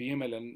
PMLN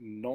9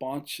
5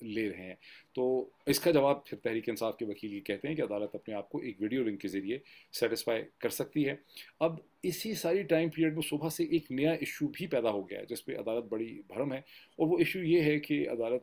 لے رہے ہیں. تو اس کا جواب پھر تحریک انصاف کے وکیل یہ کہتے ہیں کہ عدالت اپنے آپ کو ایک ویڈیو لنک کے ذریعے سیٹسفائی کر سکتی ہے. اب اسی ساری ٹائم پیریڈ میں صبح سے ایک نیا ایشو بھی پیدا ہو گیا ہے جس پہ عدالت بڑی بھرم ہے, اور وہ ایشو یہ ہے کہ عدالت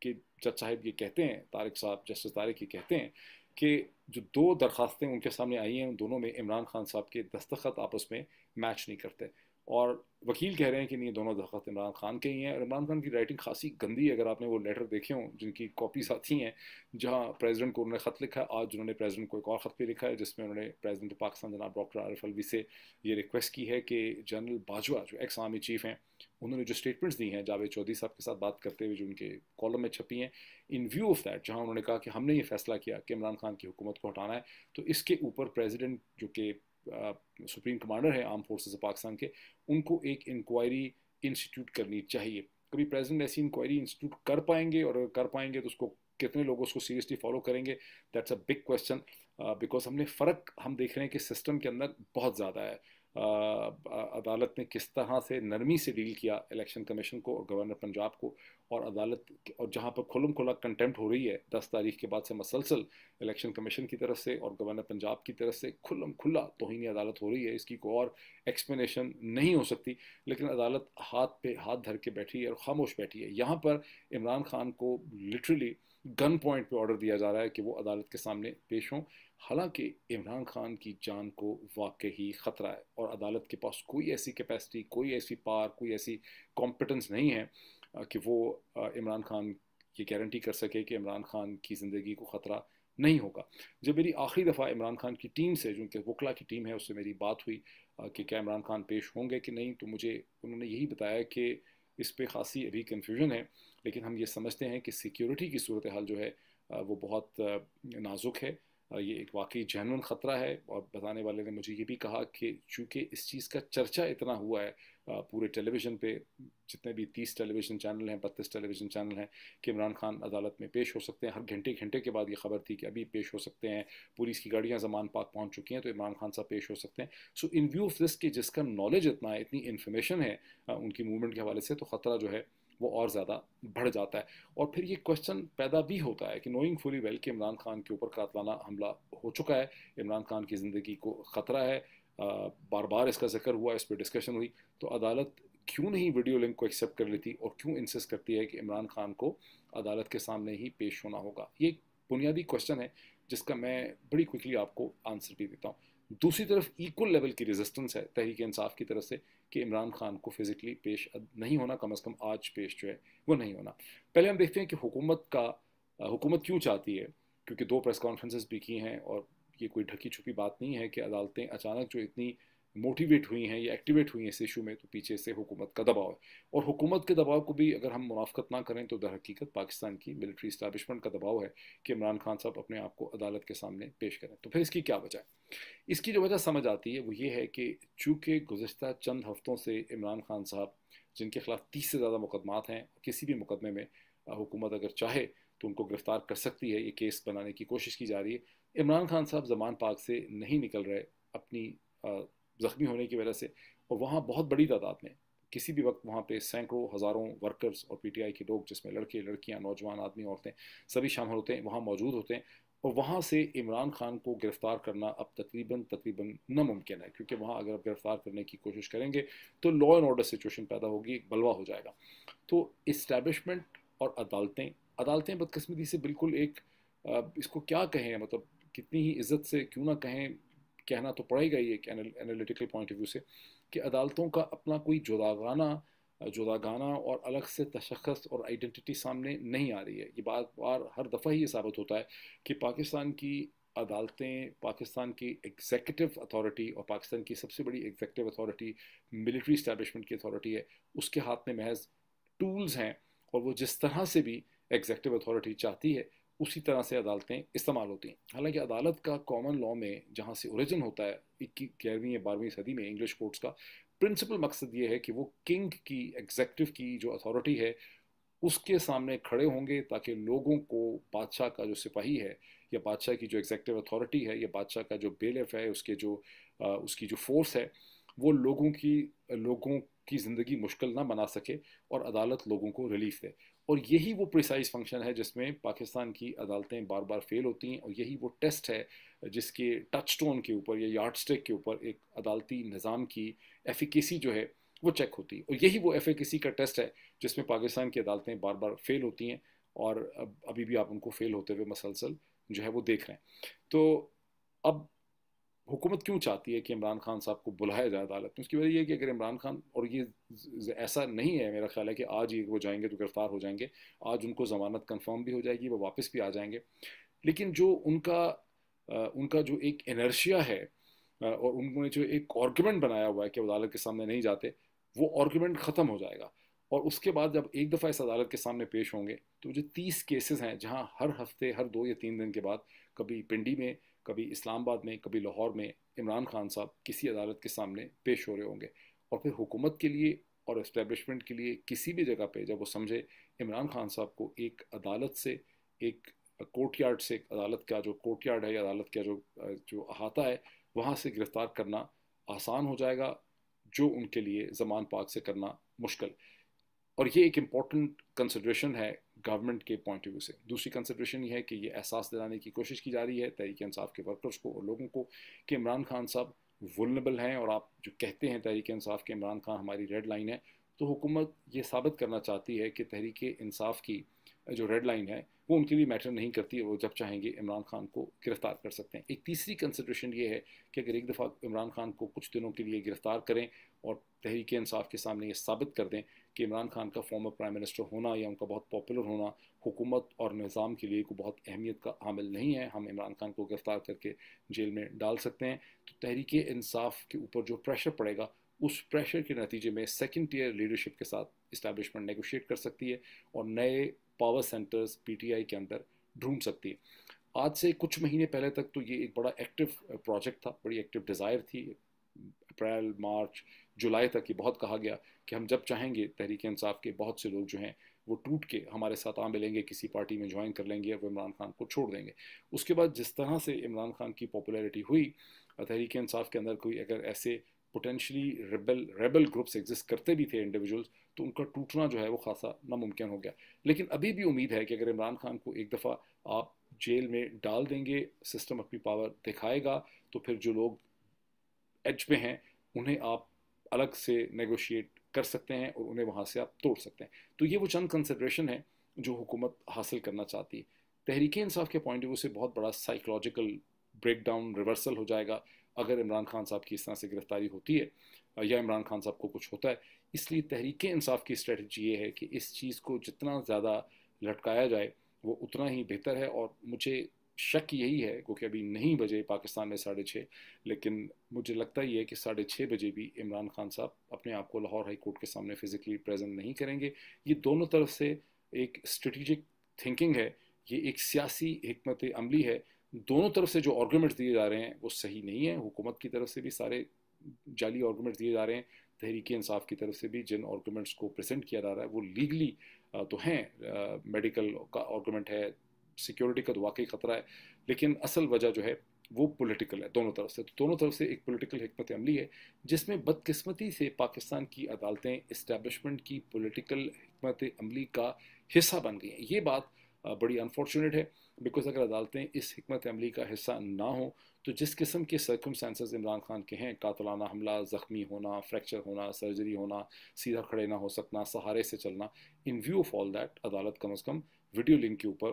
کے جج صاحب یہ کہتے ہیں, طارق صاحب, جسٹس طارق یہ کہتے ہیں کہ جو دو درخواستیں ان کے سامنے آئی ہیں ان دونوں میں عمران خان صاحب کے دستخط آپس میں میچ نہیں کرتے, اور وکیل کہہ رہے ہیں کہ نہیں, یہ دونوں درخواست عمران خان کے ہی ہیں. اور عمران خان کی رائٹنگ خاصی گندی ہے, اگر آپ نے وہ لیٹر دیکھے ہوں جن کی کاپیز آتی ہیں جہاں پریزیڈنٹ کو انہوں نے خط لکھا ہے, آج انہوں نے پریزیڈنٹ کو ایک اور خط بھی لکھا ہے جس میں انہوں نے پریزیڈنٹ پاکستان جناب ڈاکٹر عارف الوی سے یہ ریکویسٹ کی ہے کہ جنرل باجوہ جو ایکس آرمی چیف ہیں, انہوں نے جو اسٹیٹمنٹس دی ہیں جاوید چودھری صاحب کے ساتھ بات کرتے ہوئے جو ان کے کالم میں چھپی ہیں, ان ویو آف دیٹ, جہاں انہوں نے کہا کہ ہم نے یہ فیصلہ کیا کہ عمران خان کی حکومت کو ہٹانا ہے, تو اس کے اوپر پریزیڈنٹ جو کہ سپریم کمانڈر ہیں آرم فورسز آف پاکستان کے, ان کو ایک انکوائری انسٹیٹیوٹ کرنی چاہیے. کبھی پریزیڈنٹ ایسی انکوائری انسٹیٹیوٹ کر پائیں گے, اور اگر کر پائیں گے تو اس کو کتنے لوگ اس کو سیریسلی فالو کریں گے, that's a big question, because ہم دیکھ رہے ہیں کہ سسٹم کے اندر بہت زیادہ ہے. عدالت نے کس طرح سے نرمی سے ڈیل کیا الیکشن کمیشن کو اور گورنر پنجاب کو, اور عدالت اور جہاں پر کھلم کھلا کنٹمپٹ ہو رہی ہے 10 تاریخ کے بعد سے مسلسل الیکشن کمیشن کی طرف سے اور گورنر پنجاب کی طرف سے کھلم کھلا توہین عدالت ہو رہی ہے, اس کی کوئی اور ایکسپلینیشن نہیں ہو سکتی. لیکن عدالت ہاتھ پہ ہاتھ دھر کے بیٹھی ہے اور خاموش بیٹھی ہے. یہاں پر عمران خان کو لٹرلی گن پوائنٹ پہ آرڈر دیا جا رہا ہے کہ وہ عدالت کے سامنے پیش ہوں, حالانکہ عمران خان کی جان کو واقعی خطرہ ہے, اور عدالت کے پاس کوئی ایسی کیپیسٹی, کوئی ایسی پار, کوئی ایسی کمپٹنس نہیں ہے کہ وہ عمران خان یہ گارنٹی کر سکے کہ عمران خان کی زندگی کو خطرہ نہیں ہوگا. جب میری آخری دفعہ عمران خان کی ٹیم سے, جو کہ وکلا کی ٹیم ہے, اس سے میری بات ہوئی کہ کیا عمران خان پیش ہوں گے کہ نہیں, تو مجھے انہوں نے یہی بتایا کہ اس پہ خاصی ابھی کنفیوژن ہے, لیکن ہم یہ سمجھتے ہیں کہ سیکیورٹی کی صورتحال جو ہے وہ بہت نازک ہے, یہ ایک واقعی جینون خطرہ ہے. اور بتانے والے نے مجھے یہ بھی کہا کہ چونکہ اس چیز کا چرچا اتنا ہوا ہے پورے ٹیلی ویژن پہ, جتنے بھی 30 ٹیلی ویژن چینل ہیں, 32 ٹیلی ویژن چینل ہیں, کہ عمران خان عدالت میں پیش ہو سکتے ہیں. ہر گھنٹے گھنٹے کے بعد یہ خبر تھی کہ ابھی پیش ہو سکتے ہیں, پولیس کی گاڑیاں زمان پاک پہنچ چکی ہیں, تو عمران خان صاحب پیش ہو سکتے ہیں. سو ان ویو آف دس کہ جس کا نالج اتنا ہے, اتنی انفارمیشن ہے ان کی موومنٹ کے حوالے سے, تو خطرہ جو ہے وہ اور زیادہ بڑھ جاتا ہے. اور پھر یہ کوشچن پیدا بھی ہوتا ہے کہ نوئنگ فلی ویل کہ عمران خان کے اوپر قاتلانہ حملہ ہو چکا ہے, عمران خان کی زندگی کو خطرہ ہے, بار بار اس کا ذکر ہوا, اس پہ ڈسکشن ہوئی, تو عدالت کیوں نہیں ویڈیو لنک کو ایکسیپٹ کر لیتی اور کیوں انسس کرتی ہے کہ عمران خان کو عدالت کے سامنے ہی پیش ہونا ہوگا. یہ ایک بنیادی کوشچن ہے جس کا میں بڑی کوئکلی آپ کو آنسر بھی دیتا ہوں. دوسری طرف ایکول لیول کی ریزسٹنس ہے تحریک انصاف کی طرف سے کہ عمران خان کو فزیکلی پیش نہیں ہونا, کم از کم آج پیش جو ہے وہ نہیں ہونا. پہلے ہم دیکھتے ہیں کہ حکومت کیوں چاہتی ہے, کیونکہ 2 پریس کانفرنسز بھی کی ہیں, اور یہ کوئی ڈھکی چھپی بات نہیں ہے کہ عدالتیں اچانک جو اتنی موٹیویٹ ہوئی ہیں یا ایکٹیویٹ ہوئی ہیں اس ایشو میں, تو پیچھے سے حکومت کا دباؤ ہے. اور حکومت کے دباؤ کو بھی اگر ہم منافقت نہ کریں تو در حقیقت پاکستان کی ملٹری اسٹیبلشمنٹ کا دباؤ ہے کہ عمران خان صاحب اپنے آپ کو عدالت کے سامنے پیش کریں. تو پھر اس کی کیا وجہ ہے؟ اس کی جو وجہ سمجھ آتی ہے وہ یہ ہے کہ چونکہ گزشتہ چند ہفتوں سے عمران خان صاحب, جن کے خلاف 30 سے زیادہ مقدمات ہیں, کسی بھی مقدمے میں حکومت اگر چاہے تو ان کو گرفتار کر سکتی ہے, یہ کیس بنانے کی کوشش کی جا رہی ہے. عمران خان صاحب زمان پاک سے نہیں نکل رہے اپنی زخمی ہونے کی وجہ سے, اور وہاں بہت بڑی تعداد میں کسی بھی وقت وہاں پہ سینکڑوں ہزاروں ورکرز اور پی ٹی آئی کے لوگ, جس میں لڑکے لڑکیاں نوجوان آدمی عورتیں سبھی شامل ہوتے ہیں, وہاں موجود ہوتے ہیں, اور وہاں سے عمران خان کو گرفتار کرنا اب تقریباً ناممکن ہے, کیونکہ وہاں اگر آپ گرفتار کرنے کی کوشش کریں گے تو لا اینڈ آرڈر سچویشن پیدا ہوگی, ایک بلوا ہو جائے گا. تو اسٹیبلشمنٹ اور عدالتیں بدقسمتی سے بالکل ایک اس کو کیا کہیں, مطلب کتنی ہی عزت سے کیوں نہ کہیں, کہنا تو پڑے گا یہ ایک انالیٹیکل پوائنٹ آف ویو سے, کہ عدالتوں کا اپنا کوئی جداگانہ اور الگ سے تشخص اور آئیڈینٹی سامنے نہیں آ رہی ہے. یہ بار ہر دفعہ ہی یہ ثابت ہوتا ہے کہ پاکستان کی عدالتیں, پاکستان کی ایگزیکٹو اتھارٹی, اور پاکستان کی سب سے بڑی ایگزیکٹو اتھارٹی ملٹری اسٹیبلشمنٹ کی اتھارٹی ہے, اس کے ہاتھ میں محض ٹولز ہیں, اور وہ جس طرح سے بھی ایگزیکٹو اتھارٹی چاہتی ہے اسی طرح سے عدالتیں استعمال ہوتی ہیں. حالانکہ عدالت کا کامن لاء میں جہاں سے اوریجن ہوتا ہے 11ویں یا 12ویں صدی میں انگلش کورٹس کا پرنسپل مقصد یہ ہے کہ وہ کنگ کی ایگزیکٹو کی جو اتھارٹی ہے اس کے سامنے کھڑے ہوں گے, تاکہ لوگوں کو بادشاہ کا جو سپاہی ہے, یا بادشاہ کی جو ایگزیکٹو اتھارٹی ہے, یا بادشاہ کا جو بیلف ہے, اس کی جو فورس ہے, وہ لوگوں کی زندگی مشکل نہ بنا سکے, اور عدالت لوگوں کو ریلیف دے. اور یہی وہ پریسائز فنکشن ہے جس میں پاکستان کی عدالتیں بار بار فیل ہوتی ہیں، اور یہی وہ ٹیسٹ ہے جس کے ٹچ سٹون کے اوپر یا یارڈ سٹک کے اوپر ایک عدالتی نظام کی ایفیکیسی جو ہے وہ چیک ہوتی ہے، اور یہی وہ ایفیکیسی کا ٹیسٹ ہے جس میں پاکستان کی عدالتیں بار بار فیل ہوتی ہیں، اور ابھی بھی آپ ان کو فیل ہوتے ہوئے مسلسل جو ہے وہ دیکھ رہے ہیں۔ تو اب حکومت کیوں چاہتی ہے کہ عمران خان صاحب کو بلایا جائے عدالت میں؟ اس کی وجہ یہ ہے کہ اگر عمران خان، اور یہ ایسا نہیں ہے میرا خیال ہے کہ آج ہی وہ جائیں گے تو گرفتار ہو جائیں گے، آج ان کو ضمانت کنفرم بھی ہو جائے گی، وہ واپس بھی آ جائیں گے، لیکن جو ان کا جو ایک انرشیا ہے، اور انہوں نے جو ایک آرگومنٹ بنایا ہوا ہے کہ وہ عدالت کے سامنے نہیں جاتے، وہ آرگومنٹ ختم ہو جائے گا، اور اس کے بعد جب ایک دفعہ اس عدالت کے سامنے پیش ہوں گے تو جو 30 کیسز ہیں جہاں ہر ہفتے، ہر 2 یا 3 دن کے بعد، کبھی پنڈی میں، کبھی اسلام آباد میں، کبھی لاہور میں عمران خان صاحب کسی عدالت کے سامنے پیش ہو رہے ہوں گے، اور پھر حکومت کے لیے اور اسٹیبلشمنٹ کے لیے کسی بھی جگہ پہ جب وہ سمجھے عمران خان صاحب کو ایک عدالت سے، ایک کورٹ یارڈ سے، ایک عدالت کا جو کورٹ یارڈ ہے یا عدالت کا جو احاطہ ہے وہاں سے گرفتار کرنا آسان ہو جائے گا، جو ان کے لیے زمان پاک سے کرنا مشکل۔ اور یہ ایک امپورٹنٹ کنسیڈریشن ہے گورنمنٹ کے پوائنٹ آف ویو سے۔ دوسری کنسیڈریشن یہ ہے کہ یہ احساس دلانے کی کوشش کی جا رہی ہے تحریک انصاف کے ورکرز کو اور لوگوں کو کہ عمران خان صاحب ولنیبل ہیں، اور آپ جو کہتے ہیں تحریک انصاف کے عمران خان ہماری ریڈ لائن ہے، تو حکومت یہ ثابت کرنا چاہتی ہے کہ تحریک انصاف کی جو ریڈ لائن ہے وہ ان کے لیے میٹر نہیں کرتی، وہ جب چاہیں گے عمران خان کو گرفتار کر سکتے ہیں۔ ایک تیسری کنسیڈریشن یہ ہے کہ اگر ایک دفعہ عمران خان کو کچھ دنوں کے لیے گرفتار کریں اور تحریک انصاف کے سامنے یہ ثابت کر دیں کہ عمران خان کا فارمر پرائم منسٹر ہونا یا ان کا بہت پاپولر ہونا حکومت اور نظام کے لیے کوئی بہت اہمیت کا حامل نہیں ہے، ہم عمران خان کو گرفتار کر کے جیل میں ڈال سکتے ہیں، تو تحریک انصاف کے اوپر جو پریشر پڑے گا، اس پریشر کے نتیجے میں سیکنڈ ٹیئر لیڈرشپ کے ساتھ اسٹیبلشمنٹ نیگوشیٹ کر سکتی ہے اور نئے power centres P T I کے اندر ڈھونڈ سکتی ہے۔ آج سے کچھ مہینے پہلے تک تو یہ ایک بڑا ایکٹیو پروجیکٹ تھا، بڑی ایکٹیو ڈیزائر تھی، اپریل، مارچ، جولائی تک یہ بہت کہا گیا کہ ہم جب چاہیں گے تحریک انصاف کے بہت سے لوگ جو ہیں وہ ٹوٹ کے ہمارے ساتھ آ ملیں گے، کسی پارٹی میں جوائن کر لیں گے، وہ عمران خان کو چھوڑ دیں گے۔ اس کے بعد جس طرح سے عمران خان کی پاپولیرٹی ہوئی، تحریک انصاف کے اندر کوئی اگر ایسے پوٹینشلی ریبل گروپس ایگزسٹ کرتے بھی تھے انڈیویجولز، تو ان کا ٹوٹنا جو ہے وہ خاصا ناممکن ہو گیا۔ لیکن ابھی بھی امید ہے کہ اگر عمران خان کو ایک دفعہ آپ جیل میں ڈال دیں گے، سسٹم اپنی پاور دکھائے گا، تو پھر جو لوگ ایج پہ ہیں انہیں آپ الگ سے نیگوشیٹ کر سکتے ہیں اور انہیں وہاں سے آپ توڑ سکتے ہیں۔ تو یہ وہ چند کنسیڈریشن ہے جو حکومت حاصل کرنا چاہتی ہے۔ تحریک انصاف کے پوائنٹ آف ویو سے بہت بڑا سائیکولوجیکل بریک ڈاؤن، ریورسل ہو جائے گا اگر عمران خان صاحب کی اس طرح سے گرفتاری ہوتی ہے یا عمران خان صاحب کو کچھ ہوتا ہے۔ اس لیے تحریک انصاف کی اسٹریٹجی یہ ہے کہ اس چیز کو جتنا زیادہ لٹکایا جائے وہ اتنا ہی بہتر ہے، اور مجھے شک یہی ہے، کیونکہ ابھی نہیں بجے پاکستان میں 6:30، لیکن مجھے لگتا ہی ہے کہ 6:30 بھی عمران خان صاحب اپنے آپ کو لاہور ہائی کورٹ کے سامنے فزیکلی پریزنٹ نہیں کریں گے۔ یہ دونوں طرف سے ایک اسٹریٹجک تھنکنگ ہے، یہ ایک سیاسی حکمت عملی ہے۔ دونوں طرف سے جو آرگومنٹس دیے جا رہے ہیں وہ صحیح نہیں ہیں، حکومت کی طرف سے بھی سارے جعلی آرگومنٹس دیے جا رہے ہیں، تحریک انصاف کی طرف سے بھی جن آرگومنٹس کو پریزنٹ کیا جا رہا ہے وہ لیگلی تو ہیں، میڈیکل کا آرگومنٹ ہے، سیکیورٹی کا تو واقعی خطرہ ہے، لیکن اصل وجہ جو ہے وہ پولیٹیکل ہے دونوں طرف سے۔ تو دونوں طرف سے ایک پولیٹیکل حکمت عملی ہے جس میں بدقسمتی سے پاکستان کی عدالتیں اسٹیبلشمنٹ کی پولیٹیکل حکمت عملی کا حصہ بن گئی ہیں۔ یہ بات بڑی انفارچونیٹ ہے، بیکاز اگر عدالتیں اس حکمت عملی کا حصہ نہ ہوں تو جس قسم کے سرکمسٹانسز عمران خان کے ہیں، قاتلانہ حملہ، زخمی ہونا، فریکچر ہونا، سرجری ہونا، سیدھا کھڑے نہ ہو سکنا، سہارے سے چلنا، in view of all that عدالت کم از کم ویڈیو لنک کے اوپر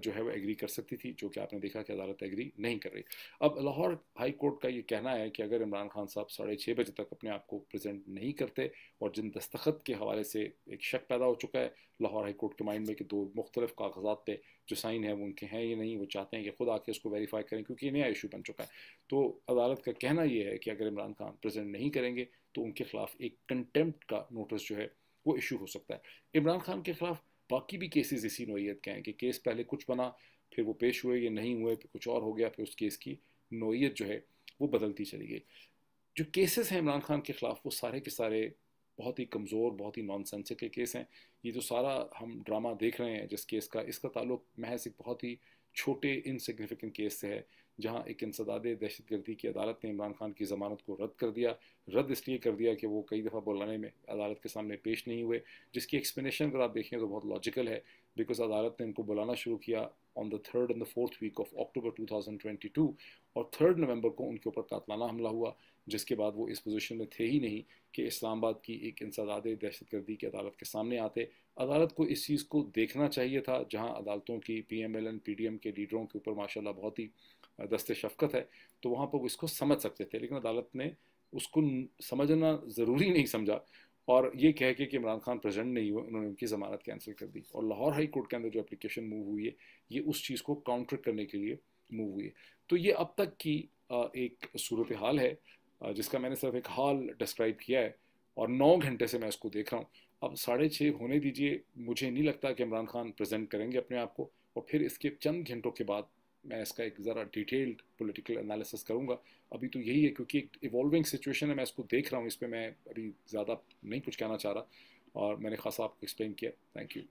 جو ہے وہ ایگری کر سکتی تھی، جو کہ آپ نے دیکھا کہ عدالت ایگری نہیں کر رہی۔ اب لاہور ہائی کورٹ کا یہ کہنا ہے کہ اگر عمران خان صاحب 6:30 تک اپنے آپ کو پریزنٹ نہیں کرتے، اور جن دستخط کے حوالے سے ایک شک پیدا ہو چکا ہے لاہور ہائی کورٹ کے مائنڈ میں کہ 2 مختلف کاغذات پہ جو سائن ہے وہ ان کے ہیں یا نہیں، وہ چاہتے ہیں کہ خود آ کے اس کو ویریفائی کریں کیونکہ یہ نیا ایشو بن چکا ہے، تو عدالت کا کہنا یہ ہے کہ اگر عمران خان پریزنٹ نہیں کریں گے تو ان کے خلاف ایک کنٹمپٹ کا نوٹس جو ہے وہ ایشو ہو سکتا ہے۔ عمران خان کے خلاف باقی بھی کیسز اسی نوعیت کے ہیں کہ کیس پہلے کچھ بنا، پھر وہ پیش ہوئے یا نہیں ہوئے، پھر کچھ اور ہو گیا، پھر اس کیس کی نوعیت جو ہے وہ بدلتی چلی گئی۔ جو کیسز ہیں عمران خان کے خلاف وہ سارے کے سارے بہت ہی کمزور، بہت ہی نان سینسیکل کیس ہیں۔ یہ جو سارا ہم ڈرامہ دیکھ رہے ہیں جس کیس کا، اس کا تعلق محض ایک بہت ہی چھوٹے انسگنیفیکنٹ کیس سے ہے جہاں ایک انسداد دہشت گردی کی عدالت نے عمران خان کی ضمانت کو رد کر دیا. رد اس لیے کر دیا کہ وہ کئی دفعہ بلانے میں عدالت کے سامنے پیش نہیں ہوئے، جس کی ایکسپلینیشن اگر آپ دیکھیں تو بہت لاجیکل ہے، بیکاز عدالت نے ان کو بلانا شروع کیا آن دا 3rd and the 4th week of October 2022، اور 3 نومبر کو ان کے اوپر قاتلانہ حملہ ہوا، جس کے بعد وہ اس پوزیشن میں تھے ہی نہیں کہ اسلام آباد کی ایک انسداد دہشت گردی کی عدالت کے سامنے آتے. عدالت کو اس چیز کو دیکھنا چاہیے تھا، جہاں عدالتوں کی P M L N P D M کے لیڈروں کے اوپر ماشاء اللہ بہت ہی دست شفقت ہے، تو وہاں پر وہ اس کو سمجھ سکتے تھے، لیکن عدالت نے اس کو سمجھنا ضروری نہیں سمجھا، اور یہ کہہ کے کہ عمران خان پریزنٹ نہیں ہوئے انہوں نے ان کی ضمانت کینسل کر دی. اور لاہور ہائی کورٹ کے اندر جو اپلیکیشن موو ہوئی ہے یہ اس چیز کو کاؤنٹر کرنے کے لیے موو ہوئی ہے. تو یہ اب تک کی ایک صورتحال ہے جس کا میں نے صرف ایک حال ڈسکرائب کیا ہے، اور 9 گھنٹے سے میں اس کو دیکھ رہا ہوں. اب 6:30 ہونے دیجئے، مجھے نہیں لگتا کہ عمران خان پریزنٹ کریں گے اپنے آپ کو، اور پھر اس کے چند گھنٹوں کے بعد میں اس کا ایک ذرا ڈیٹیلڈ پولیٹیکل انالیسس کروں گا. ابھی تو یہی ہے کیونکہ ایک ایوالونگ سچویشن ہے، میں اس کو دیکھ رہا ہوں، اس پہ میں ابھی زیادہ نہیں کچھ کہنا چاہ رہا، اور میں نے خاصا آپ کو ایکسپلین کیا. Thank you.